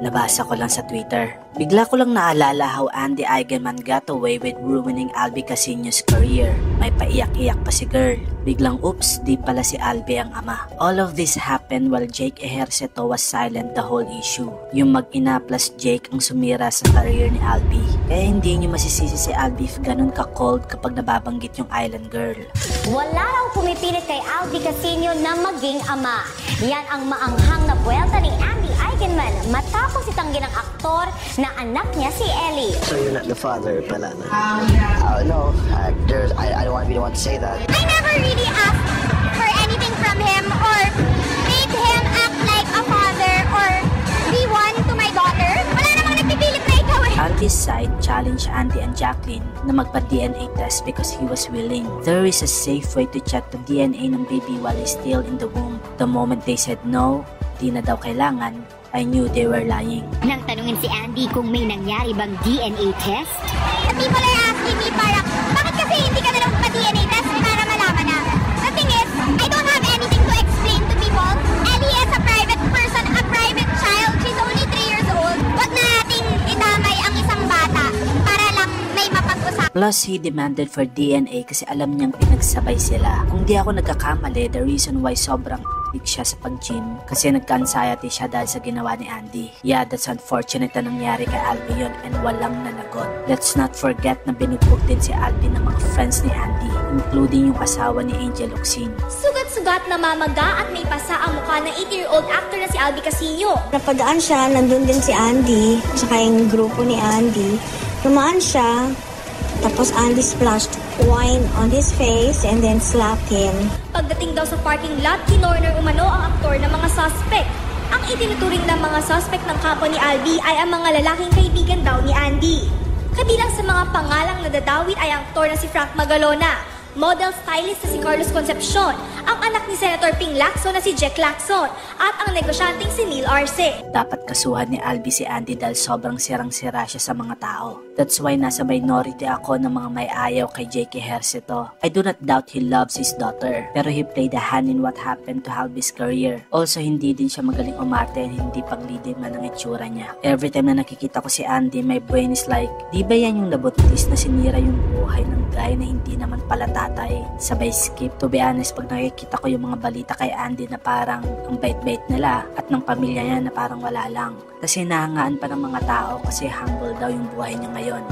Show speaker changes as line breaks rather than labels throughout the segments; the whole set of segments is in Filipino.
Nabasa ko lang sa Twitter. Bigla ko lang naalala how Andy Eigenman got away with ruining Albie Casino's career. May paiyak-iyak pa si girl. Biglang oops, di pala si Albie ang ama. All of this happened while Jake Ejercito was silent the whole issue. Yung mag-ina plus Jake ang sumira sa career ni Albie. Kaya hindi nyo masisisi si Albie if ganun ka-cold kapag nababanggit yung island girl.
Wala raw pumipilit kay Albie Casino na maging ama. Yan ang maanghang na buwelta ni Andy Eigenman matapos itanggi ng aktor na anak niya si Ellie.
So you're not the father pala na? No, I don't want to be the one to say that.
I never really asked for anything from him or made him act like a father or be one to my daughter. Wala namang nagpipilit na ikaw eh.
Albie's side challenged Andy and Jacqueline na magpa-DNA test because he was willing. There is a safe way to check the DNA ng baby while he's still in the womb. The moment they said no, di na daw kailangan, I knew they were lying.
Nang tanungin si Andy kung may nangyari bang DNA test?
People are asking me parang, bakit kasi hindi ka na lang pa-DNA test para malaman na? The thing is, I don't have anything to explain to people. Ellie is a private person, a private child. She's only 3 years old. Wag na nating idamay ang isang bata para lang may mapag-usapan.
Plus, he demanded for DNA kasi alam niyang pinagsabay sila. Kung di ako nagkakamali, the reason why sobrang siya sa pag-gym kasi nagka-anxiety siya dahil sa ginawa ni Andy. Yeah, that's unfortunate na nangyari kay Albie yun and walang nanagot. Let's not forget na binugbog din si Albie ng mga friends ni Andy, including yung asawa ni Angel Oxin.
Sugat-sugat na mamaga at may pasa ang mukha ng 80-year-old actor na si Albie Casino.
Napadaan siya, nandun din si Andy, saka yung grupo ni Andy. Tumaan siya, tapos Andy splashed wine on his face and then slapped him.
Pagdating daw sa parking lot, kinorner umano ang aktor ng mga suspect. Ang itinuturing ng mga suspect ng kapwa ni Albie ay ang mga lalaking kaibigan daw ni Andy. Kabilang sa mga pangalang nadadawit ay ang aktor na si Frank Magalona, model stylist na si Carlos Concepcion, ang anak ni Senator Ping Lacson na si Jack Lacson, at ang negosyanteng si Neil Arce.
Dapat kasuhan ni Albie si Andy dahil sobrang sirang-sira siya sa mga tao. That's why nasa minority ako ng mga may ayaw kay Jake Ejercito. I do not doubt he loves his daughter, pero he played a hand in what happened to Albie's career. Also, hindi din siya magaling umarte and hindi paglidin man ang itsura niya. Every time na nakikita ko si Andy, my brain is like, di ba yan yung nabuntis na sinira yung buhay ng guy na hindi naman pala tatay? Sabay skip. To be honest, pag nakikita ko yung mga balita kay Andy na parang ang bait-bait nila at ng pamilya niya na parang wala lang. Kasi nahangaan pa ng mga tao kasi humble daw yung buhay niya ngayon.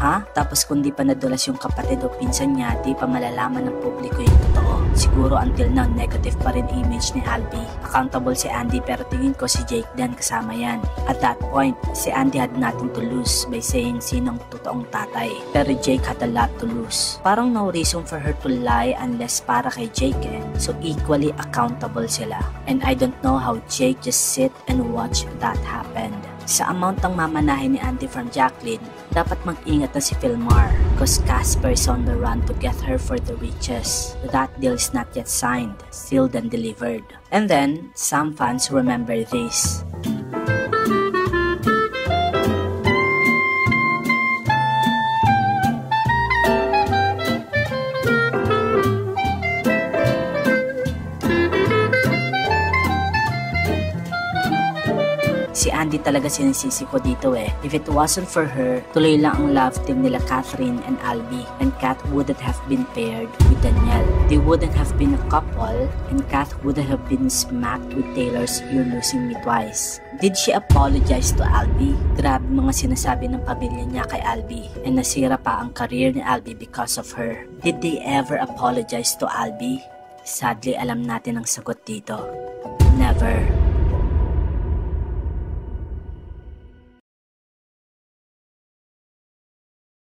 Ha? Tapos kung di pa nadulas yung kapatid o pinsan niya, di pa malalaman ng publiko yung totoo. Siguro until now, negative pa rin image ni Albie. Accountable si Andy pero tingin ko si Jake din kasama yan. At that point, si Andy had nothing to lose by saying sinong totoong tatay. Pero Jake had a lot to lose. Parang no reason for her to lie unless para kay Jake eh. So equally accountable sila. And I don't know how Jake just sit and watch that happen. Sa amount ng mamanahin ni Andy from Jacqueline, dapat mag-ingat na si Philmar because Casper is on the run to get her for the riches. That deal is not yet signed, sealed and delivered. And then, some fans remember this. Si Andy talaga sinisisi ko dito eh. If it wasn't for her, tuloy lang ang love team nila Catherine and Albie, and Kat wouldn't have been paired with Danielle. They wouldn't have been a couple, and Kat wouldn't have been smacked with Taylor's You're Losing Me Twice. Did she apologize to Albie? Grabe mga sinasabi ng pamilya niya kay Albie, and nasira pa ang career ni Albie because of her. Did they ever apologize to Albie? Sadly, alam natin ang sagot dito. Never.